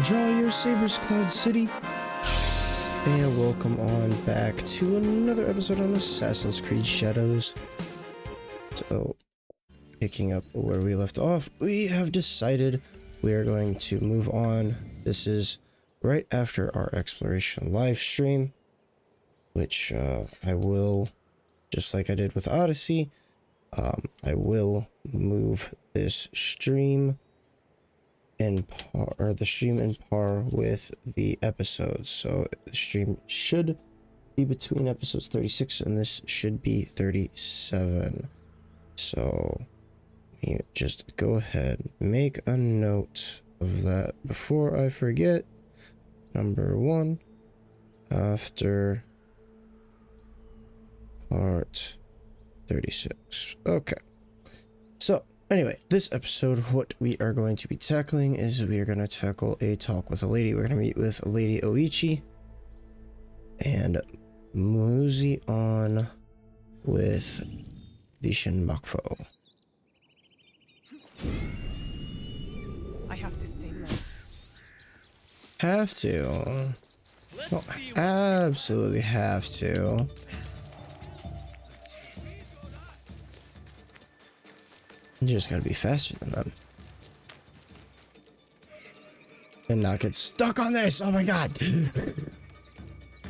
Draw your sabers, Cloud City. And welcome on back to another episode on Assassin's Creed Shadows. So, picking up where we left off, we have decided we are going to move on. This is right after our exploration live stream, which I will, just like I did with Odyssey, I will move this stream in par, or the stream in par with the episodes. So the stream should be between episodes 36 and this should be 37. So let me just go ahead, make a note of that before I forget. Number 1 after part 36. Okay. So anyway, this episode, what we are going to be tackling is we are going to tackle a talk with a lady. We're going to meet with Lady Oichi and mosey on with the Shinbakuo. I have to stay low. Have to. Well, absolutely have to. You just gotta be faster than them. And not get stuck on this! Oh my god!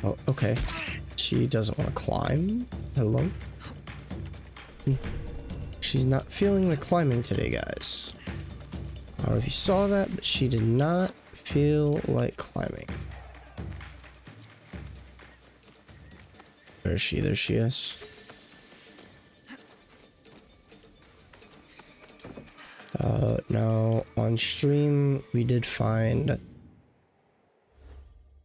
Oh, okay. She doesn't want to climb. Hello? She's not feeling the climbing today, guys. I don't know if you saw that, but she did not feel like climbing. Where is she? There she is. Now on stream we did find, in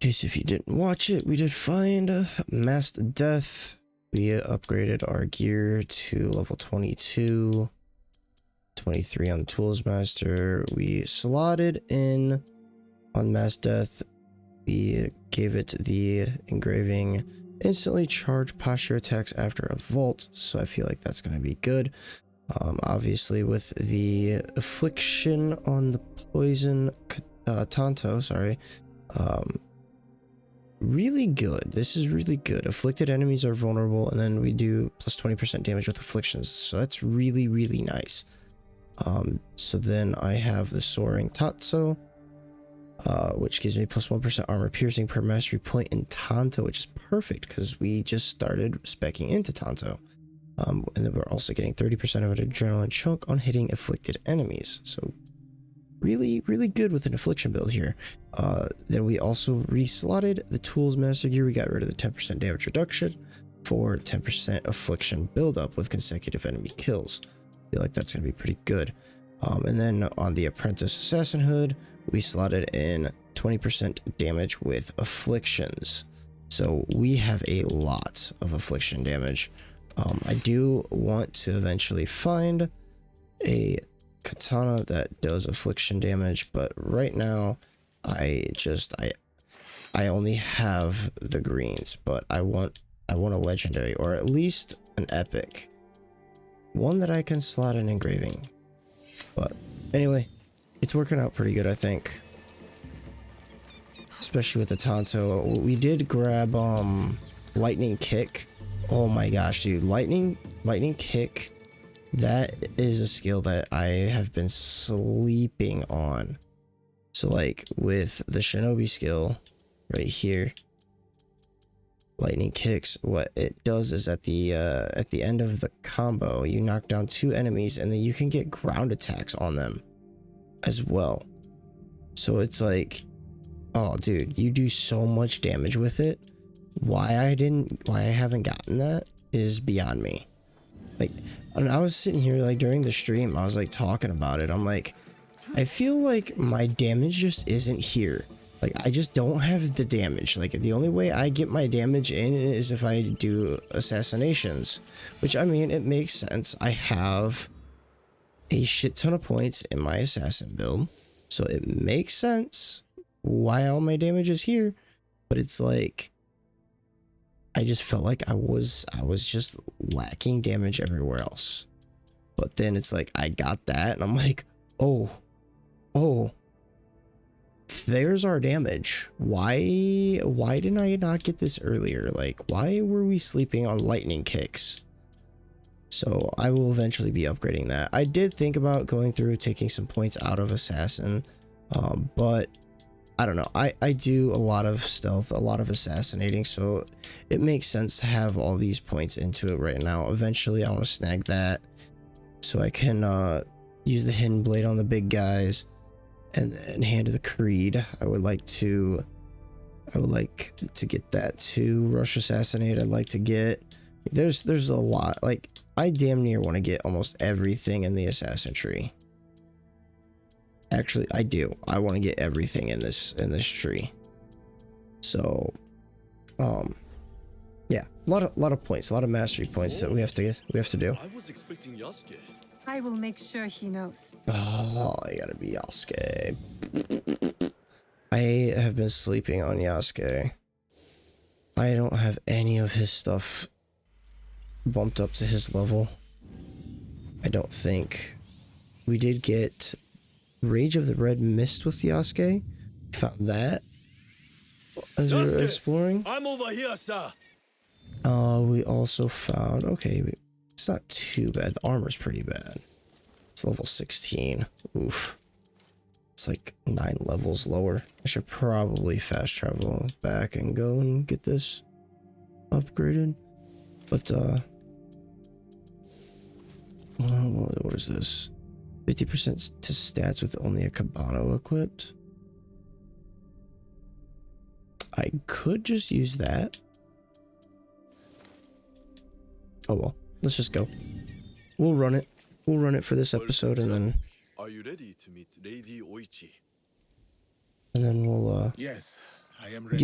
case if you didn't watch it, we did find masked death. We upgraded our gear to level 22, 23 on tools master. We slotted in on masked death. We gave it the engraving instantly charge posture attacks after a vault, so I feel like that's going to be good. Obviously with the affliction on the poison Tanto, sorry, really good. This is really good. Afflicted enemies are vulnerable, and then we do plus 20% damage with afflictions, so that's really, really nice. So then I have the soaring Tatsu, which gives me plus 1% armor piercing per mastery point in Tanto, which is perfect because we just started speccing into Tanto. And then we're also getting 30% of an adrenaline chunk on hitting afflicted enemies. So really, really good with an affliction build here. Then we also reslotted the tools master gear. We got rid of the 10% damage reduction for 10% affliction buildup with consecutive enemy kills. I feel like that's going to be pretty good. And then on the apprentice assassin hood, we slotted in 20% damage with afflictions. So we have a lot of affliction damage. I do want to eventually find a katana that does affliction damage, but right now I only have the greens, but I want a legendary, or at least an epic, one that I can slot an engraving. But anyway, it's working out pretty good, I think, especially with the Tanto. We did grab lightning kick. Oh my gosh, dude, lightning kick, that is a skill that I have been sleeping on. So like with the shinobi skill right here, lightning kicks, what it does is at the end of the combo, you knock down 2 enemies and then you can get ground attacks on them as well. So it's like, oh dude, you do so much damage with it. Why I haven't gotten that is beyond me. Like, I was sitting here like during the stream, I was like talking about it. I'm like, I feel like my damage just isn't here. Like, I just don't have the damage. Like, the only way I get my damage in is if I do assassinations, which, I mean, it makes sense. I have a shit ton of points in my assassin build, so it makes sense why all my damage is here. But it's like, I just felt like I was just lacking damage everywhere else. But then it's like I got that and I'm like, oh, there's our damage. Why didn't I not get this earlier? Like, why were we sleeping on lightning kicks? So I will eventually be upgrading that. I did think about going through taking some points out of assassin, but I don't know. I do a lot of stealth, a lot of assassinating, so it makes sense to have all these points into it right now. Eventually I want to snag that so I can use the hidden blade on the big guys, and then hand of the creed. I would like to get that to rush assassinate. I'd like to get, there's a lot. Like, I damn near want to get almost everything in the assassin tree. Actually, I do. I want to get everything in this tree. So, yeah, a lot of points, a lot of mastery points that we have to do. I was expecting Yasuke. I will make sure he knows. Oh, I gotta be Yasuke. I have been sleeping on Yasuke. I don't have any of his stuff bumped up to his level. I don't think. We did get Rage of the Red Mist with Yasuke. Found that as we were exploring. I'm over here, sir. We also found, okay, it's not too bad. The armor's pretty bad. It's level 16. Oof. It's like 9 levels lower. I should probably fast travel back and go and get this upgraded. But, what is this? 50% to stats with only a Cabano equipped. I could just use that. Oh well, let's just go. We'll run it. We'll run it for this episode, and then. Are you ready to meet Lady Oichi? And then we'll yes, I am ready.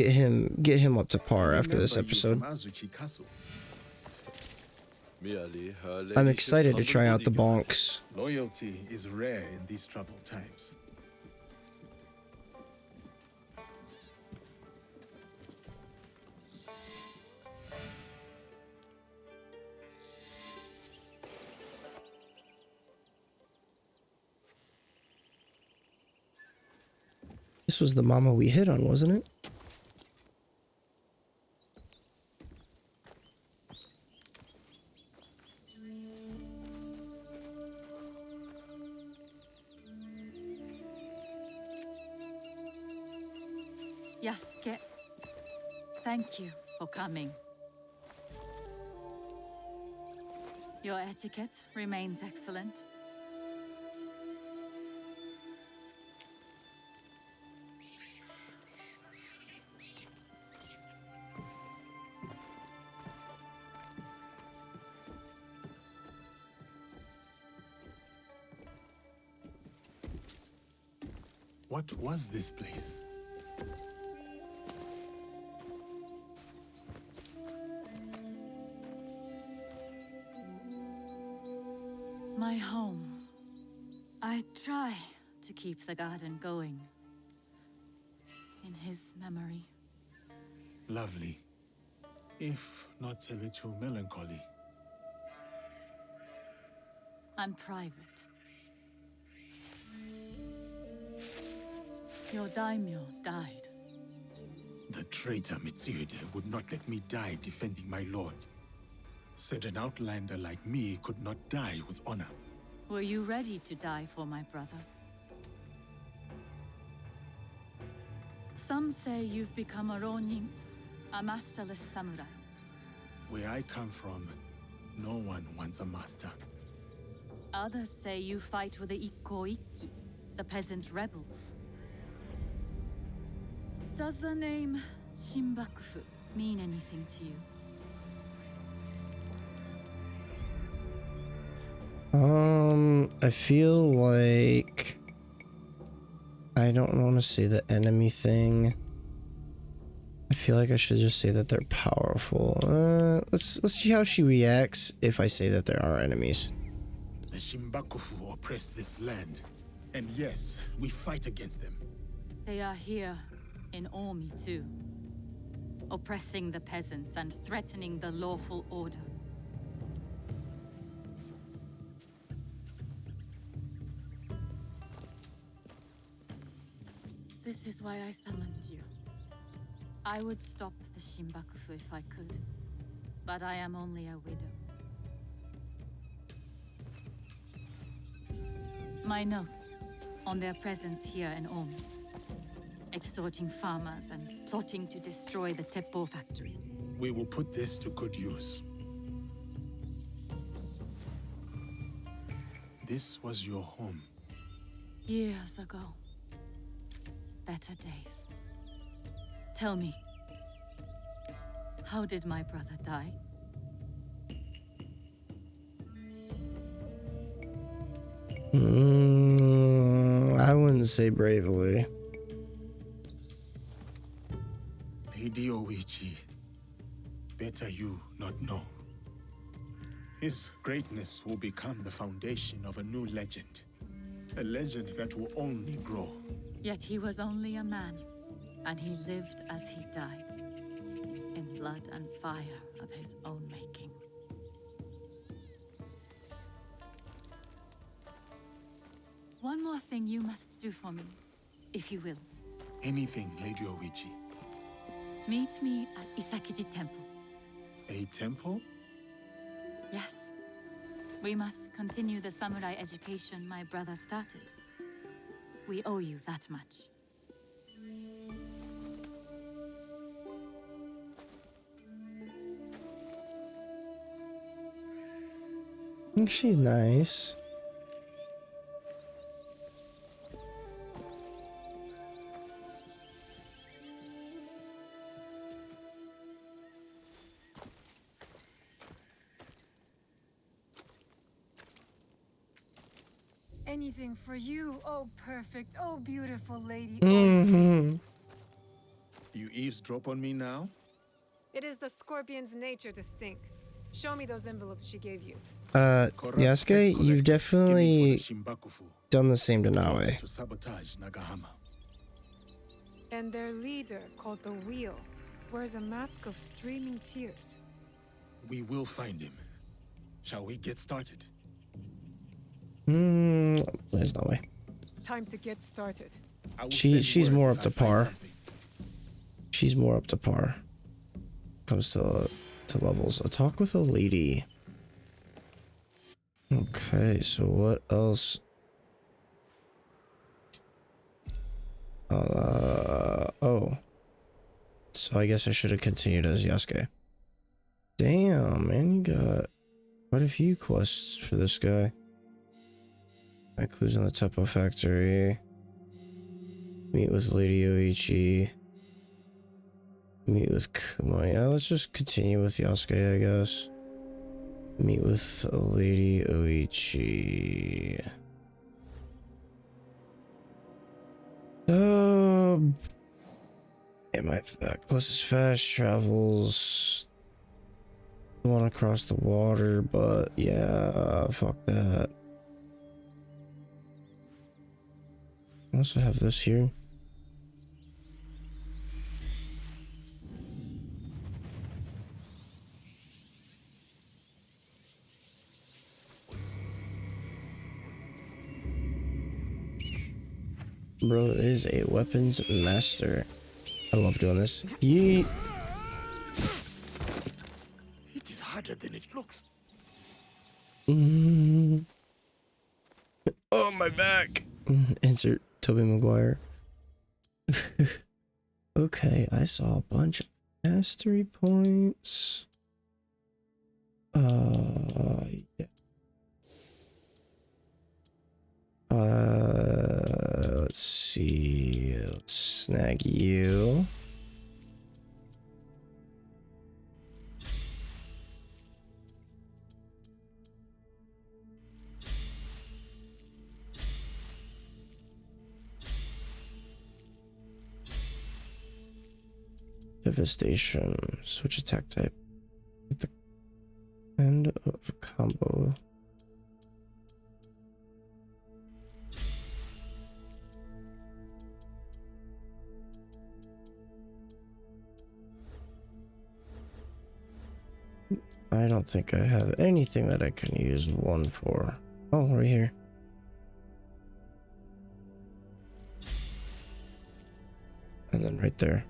get him up to par after this episode. I'm excited to try out the bonks. Loyalty is rare in these troubled times. This was the mama we hit on, wasn't it? Yasuke, thank you for coming. Your etiquette remains excellent. What was this place? My home. I try to keep the garden going. In his memory. Lovely. If not a little melancholy. I'm private. Your daimyo died. The traitor Mitsuhide would not let me die defending my lord. Said an outlander like me could not die with honor. Were you ready to die for my brother? Some say you've become a ronin, a masterless samurai. Where I come from, no one wants a master. Others say you fight with the Ikko-Ikki, the peasant rebels. Does the name Shinbakufu mean anything to you? I feel like I don't want to say the enemy thing. I feel like I should just say that they're powerful. Let's see how she reacts if I say that there are enemies. The Shinbakufu oppress this land. And yes, we fight against them. They are here in Omi too, oppressing the peasants and threatening the lawful order. This is why I summoned you. I would stop the Shimbakufu if I could, but I am only a widow. My notes on their presence here in Omi, extorting farmers and plotting to destroy the Teppo factory. We will put this to good use. This was your home. Years ago. Better days. Tell me, how did my brother die? I wouldn't say bravely. Lady Oichi, better you not know. His greatness will become the foundation of a new legend. A legend that will only grow. Yet he was only a man, and he lived as he died, in blood and fire of his own making. One more thing you must do for me, if you will. Anything, Lady Oichi. Meet me at Isakiji Temple. A temple? Yes. We must continue the samurai education my brother started. We owe you that much. I think she's nice. Anything for you, oh perfect, oh beautiful lady. Mm-hmm. You eavesdrop on me now? It is the scorpion's nature to stink. Show me those envelopes she gave you. Yasuke, you've definitely done the same to Naoe. To sabotage Nagahama. And their leader, called the Wheel, wears a mask of streaming tears. We will find him. Shall we get started? There's no way. Time to get started. She's more up to par. She's more up to par. Comes to levels. A talk with a lady. Okay, so what else? Oh. So I guess I should have continued as Yasuke. Damn, man, you got quite a few quests for this guy. Find clues in the Teppo factory. Meet with Lady Oichi. Meet with Kuma. Yeah, let's just continue with Yasuke, I guess. Meet with Lady Oichi. Yeah, my closest fast travels. One across the water, but yeah, fuck that. I also have this here. Bro is a weapons master. I love doing this. Yeet. It is harder than it looks. Oh, my back. Insert Tobey Maguire. Okay, I saw a bunch of mastery points. Yeah. Let's see. Let's snag you. Devastation. Switch attack type. At the end of a combo. I don't think I have anything that I can use one for. Oh, right here. and then right there.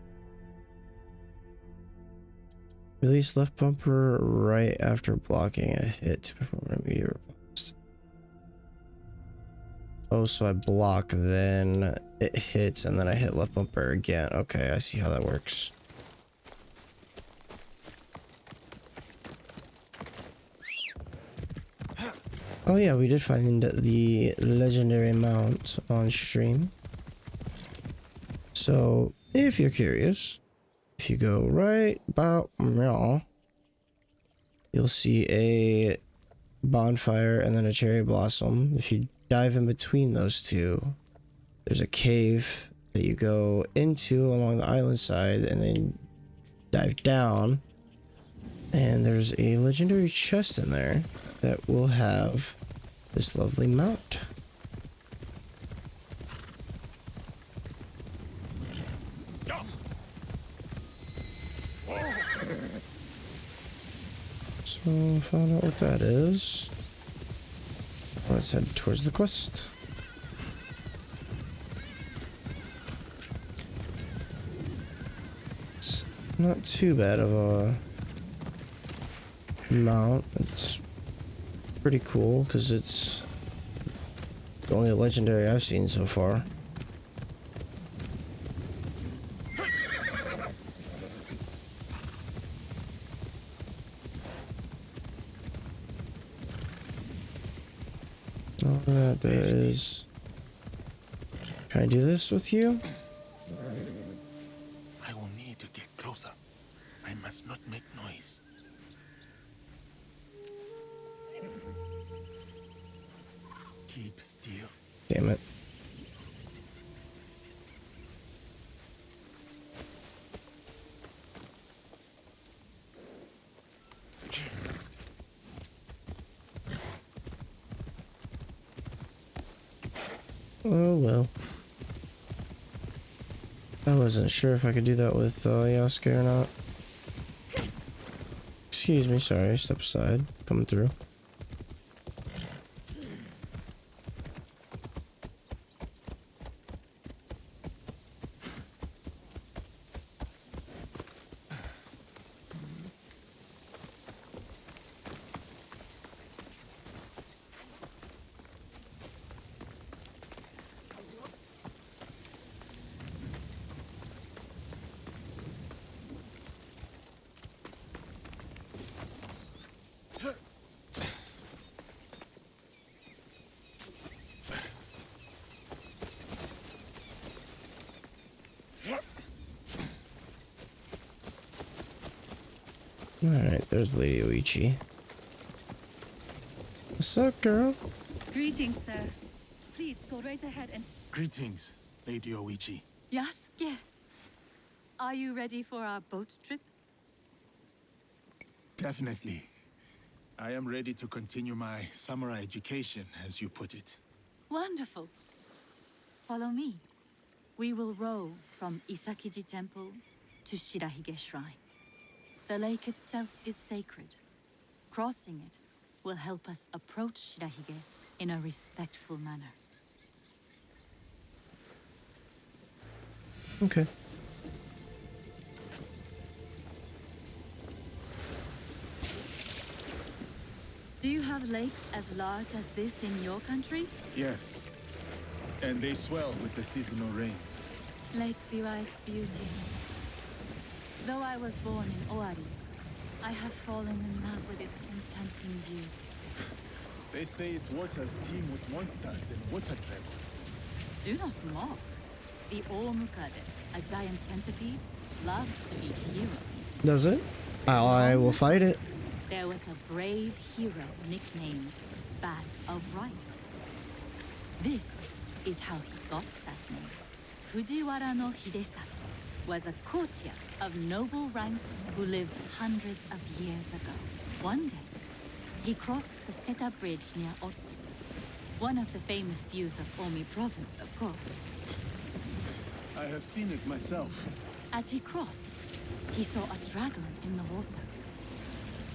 Release left bumper right after blocking a hit to perform an immediate riposte. Oh, so I block, then it hits, and then I hit left bumper again. Okay, I see how that works. Oh yeah, we did find the legendary mount on stream. So, if you're curious, if you go right about now, you'll see a bonfire and then a cherry blossom. If you dive in between those two, there's a cave that you go into along the island side and then dive down. And there's a legendary chest in there that will have this lovely mount. So found out what that is. Let's head towards the quest. It's not too bad of a mount. It's pretty cool because it's the only legendary I've seen so far. Oh, that there is. Can I do this with you? I will need to get closer. I must not make noise. Keep still. Damn it. Oh well. I wasn't sure if I could do that with Yasuke or not. Excuse me, sorry, step aside. Coming through. Alright, there's Lady Oichi. What's up, girl? Greetings, sir. Please go right ahead and... Greetings, Lady Oichi. Yasuke! Are you ready for our boat trip? Definitely. I am ready to continue my samurai education, as you put it. Wonderful. Follow me. We will row from Isakiji Temple to Shirahige Shrine. The lake itself is sacred. Crossing it will help us approach Shirahige in a respectful manner. Okay. Do you have lakes as large as this in your country? Yes. And they swell with the seasonal rains. Lake Biwai's beauty. Though I was born in Owari, I have fallen in love with its enchanting views. They say its waters teem with monsters and water dragons. Do not mock. The Omukade, a giant centipede, loves to eat heroes. Does it? I will fight it. There was a brave hero nicknamed Bag of Rice. This is how he got that name. Fujiwara no Hidesaki was a courtier of noble rank who lived hundreds of years ago. One day, he crossed the Seta Bridge near Otsu, one of the famous views of Omi province, of course. I have seen it myself. As he crossed, he saw a dragon in the water.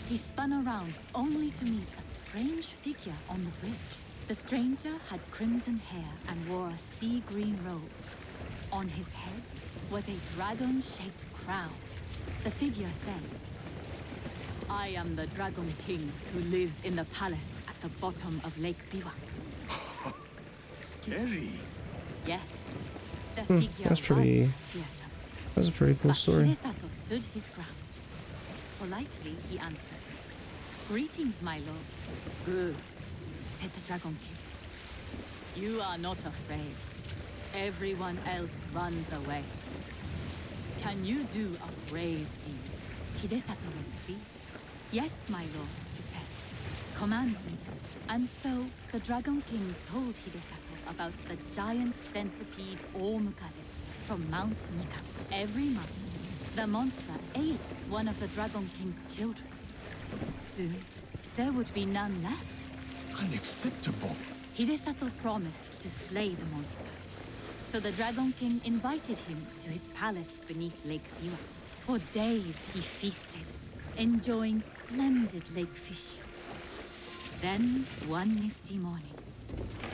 He spun around only to meet a strange figure on the bridge. The stranger had crimson hair and wore a sea green robe. On his head was a dragon-shaped crown. The figure said, "I am the Dragon King who lives in the palace at the bottom of Lake Biwa." Scary. Yes, the figure that's pretty- was fearsome. That's a pretty cool But story. Hidesato stood his ground. Politely, he answered, "Greetings, my lord." "Good," said the Dragon King. "You are not afraid. Everyone else runs away. Can you do a brave deed?" Hidesato was pleased. "Yes, my lord," he said. "Command me." And so the Dragon King told Hidesato about the giant centipede Omukade from Mount Mika. Every month, the monster ate one of the Dragon King's children. Soon, there would be none left. Unacceptable. Hidesato promised to slay the monster. So the Dragon King invited him to his palace beneath Lake Biwa. For days he feasted, enjoying splendid lake fish. Then, one misty morning,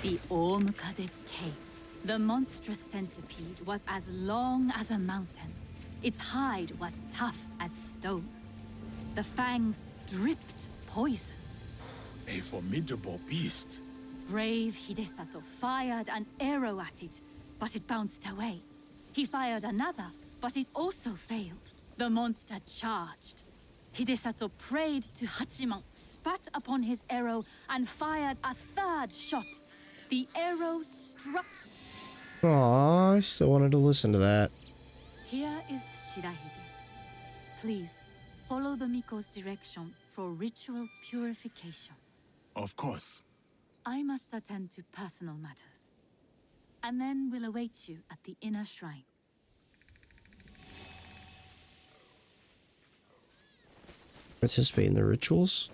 the Omukade came. The monstrous centipede was as long as a mountain. Its hide was tough as stone. The fangs dripped poison. A formidable beast. Brave Hidesato fired an arrow at it, but it bounced away. He fired another, but it also failed. The monster charged. Hidesato prayed to Hachiman, spat upon his arrow, and fired a third shot. The arrow struck. Aw, I still wanted to listen to that. Here is Shirahige. Please, follow the Miko's direction for ritual purification. Of course. I must attend to personal matters. And then we'll await you at the inner shrine. Participate in the rituals?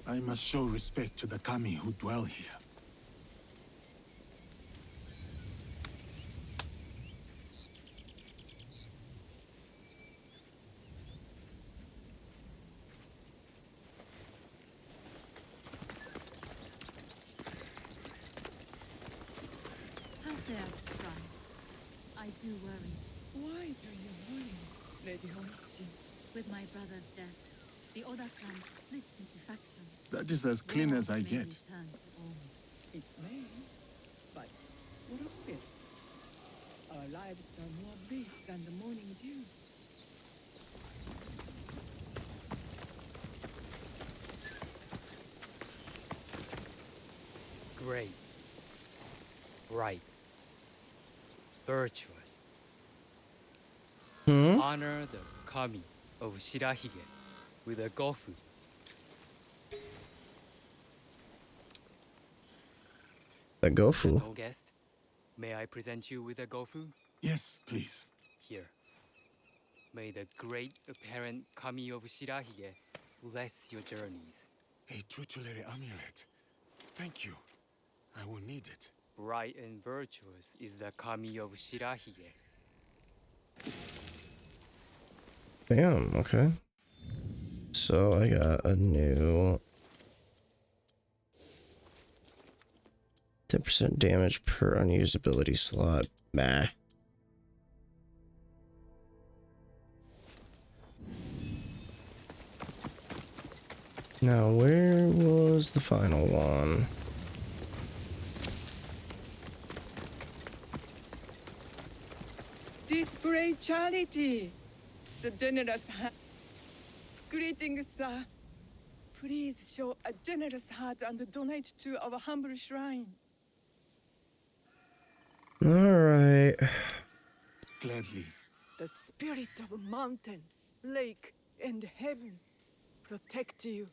I must show respect to the kami who dwell here. How fares the shrine? I do worry. Why do you worry, Lady Hoichi? With my brother's death, the Oda clan splits into factions. That is as clean as I Wars may get. return to Omi. It may, but what of it? Our lives are more big than the morning dew. Great, bright, virtuous. Hmm? Honor the kami of Shirahige with a gofu. The Gofu. No guest, may I present you with a gofu? Yes, please. Here. May the great apparent kami of Shirahige bless your journeys. A tutelary amulet. Thank you. I will need it. Bright and virtuous is the kami of Shirahige. Damn, okay. So I got a new 10% damage per unused ability slot. Meh. Now, where was the final one? Display charity. The generous Greetings, sir. Please show a generous heart and donate to our humble shrine. Alright. Gladly. The spirit of mountain, lake, and heaven protect you.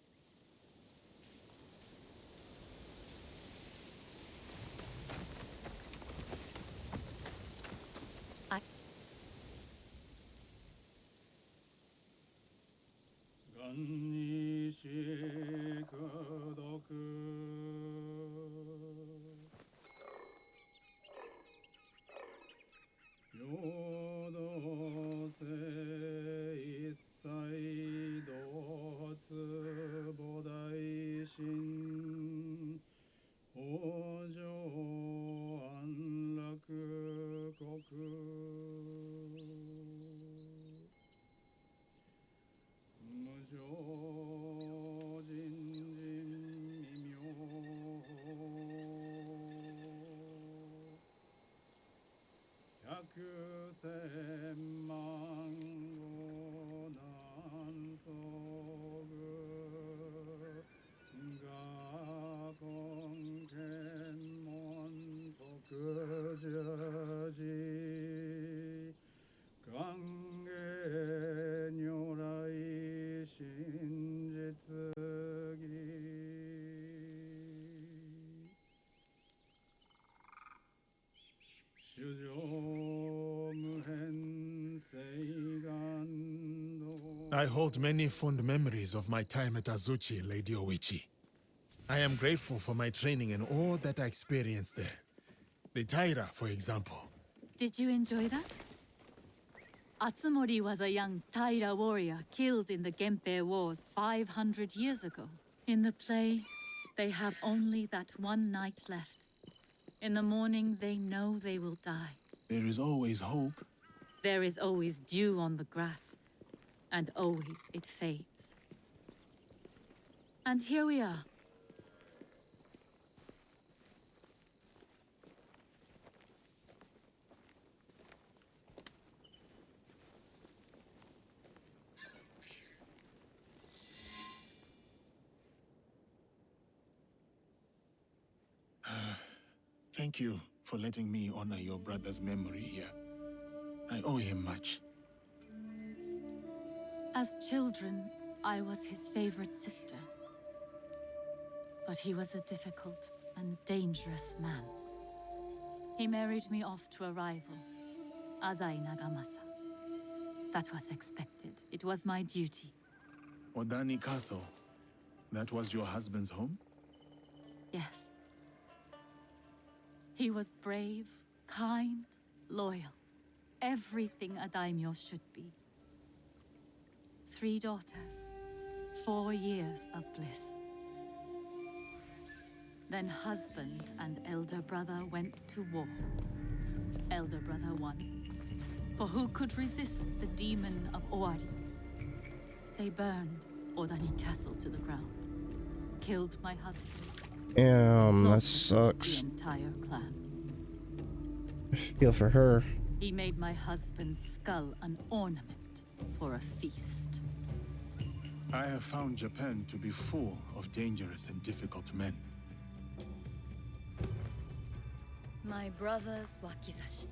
I hold many fond memories of my time at Azuchi, Lady Oichi. I am grateful for my training and all that I experienced there. The Taira, for example. Did you enjoy that? Atsumori was a young Taira warrior killed in the Genpei Wars 500 years ago. In the play, they have only that one night left. In the morning, they know they will die. There is always hope. There is always dew on the grass, and always it fades. And here we are. Thank you for letting me honor your brother's memory here. I owe him much. As children, I was his favorite sister. But he was a difficult and dangerous man. He married me off to a rival, Azai Nagamasa. That was expected. It was my duty. Odani Castle. That was your husband's home? Yes. He was brave, kind, loyal. Everything a daimyo should be. 3 daughters, 4 years of bliss. Then husband and elder brother went to war. Elder brother won. For who could resist the demon of Owari? They burned Odani Castle to the ground. Killed my husband. Damn, that slaughtered sucks. the entire clan. I feel for her. He made my husband's skull an ornament for a feast. I have found Japan to be full of dangerous and difficult men. My brother's wakizashi.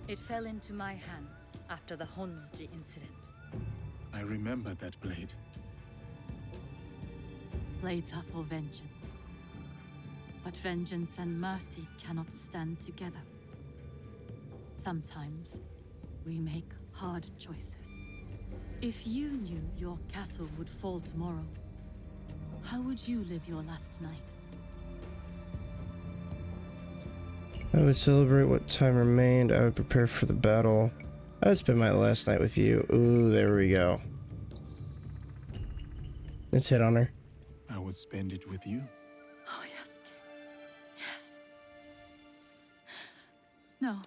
It fell into my hands after the Honnoji incident. I remember that blade. Blades are for vengeance. But vengeance and mercy cannot stand together. Sometimes we make hard choices. If you knew your castle would fall tomorrow, how would you live your last night? I would celebrate what time remained. I would prepare for the battle. I would spend my last night with you. Ooh, there we go. Let's hit on her. I would spend it with you. Oh, Yasuke. Yes. No.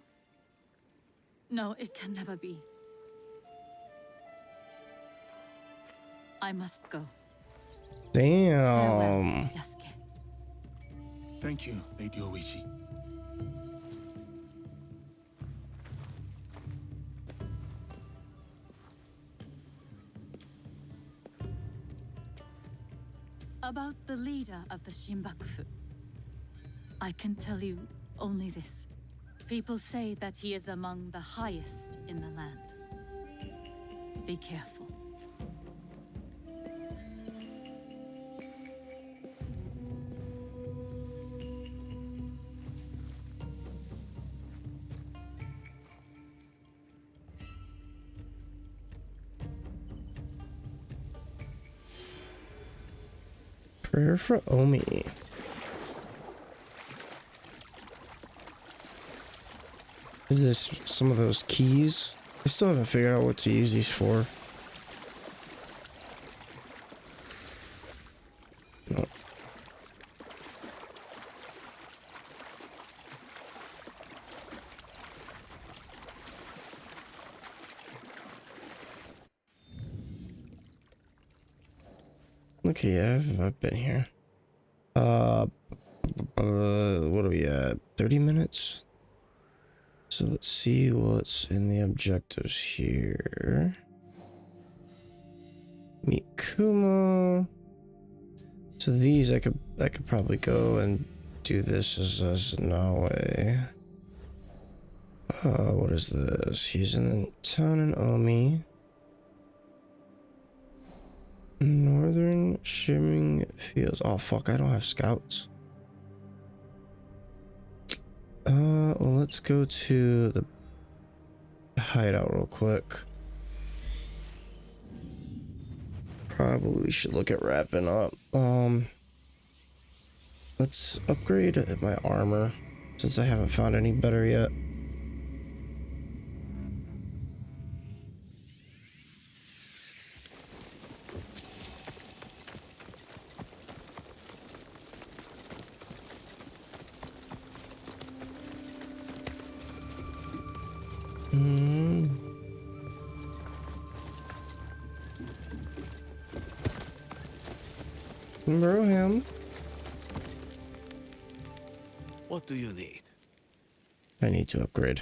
No, it can never be. I must go. Farewell, Damn. Yasuke. Thank you, Lady Oichi. About the leader of the Shinbakufu, I can tell you only this. People say that he is among the highest in the land. Be careful. Prayer for Omi. Is this some of those keys? I still haven't figured out what to use these for. No. Okay, yeah, I've been here. What are we at? 30 minutes? So let's see what's in the objectives here. Meet Kuma. So these I could probably go and do this as Naoe. What is this? He's in the town in Omi. Northern shimmering fields. Oh fuck, I don't have scouts. Well, let's go to the hideout real quick. Probably should look at wrapping up. Let's upgrade my armor since I haven't found any better yet. Bro him. What do you need? I need to upgrade.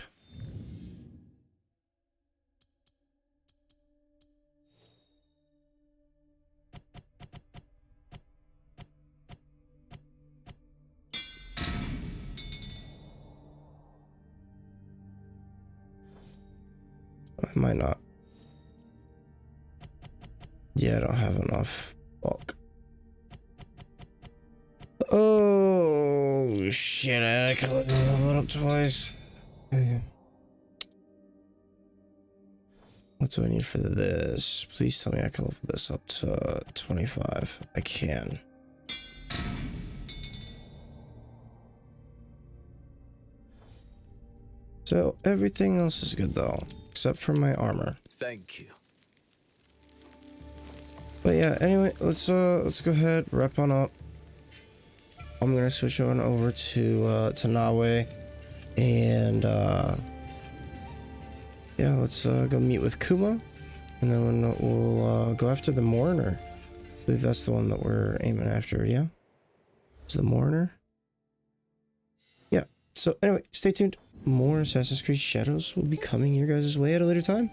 I might not. Yeah, I don't have enough bulk. Oh shit, I can level it up twice. What do I need for this? Please tell me I can level this up to 25. I can. So everything else is good though, except for my armor. Thank you. But yeah, anyway, let's go ahead, wrap on up. I'm gonna switch on over to Naoe, and yeah, let's go meet with Kuma, and then we'll go after the Mourner. I believe that's the one that we're aiming after. Yeah, is the Mourner? Yeah. So anyway, stay tuned. More Assassin's Creed Shadows will be coming your guys' way at a later time.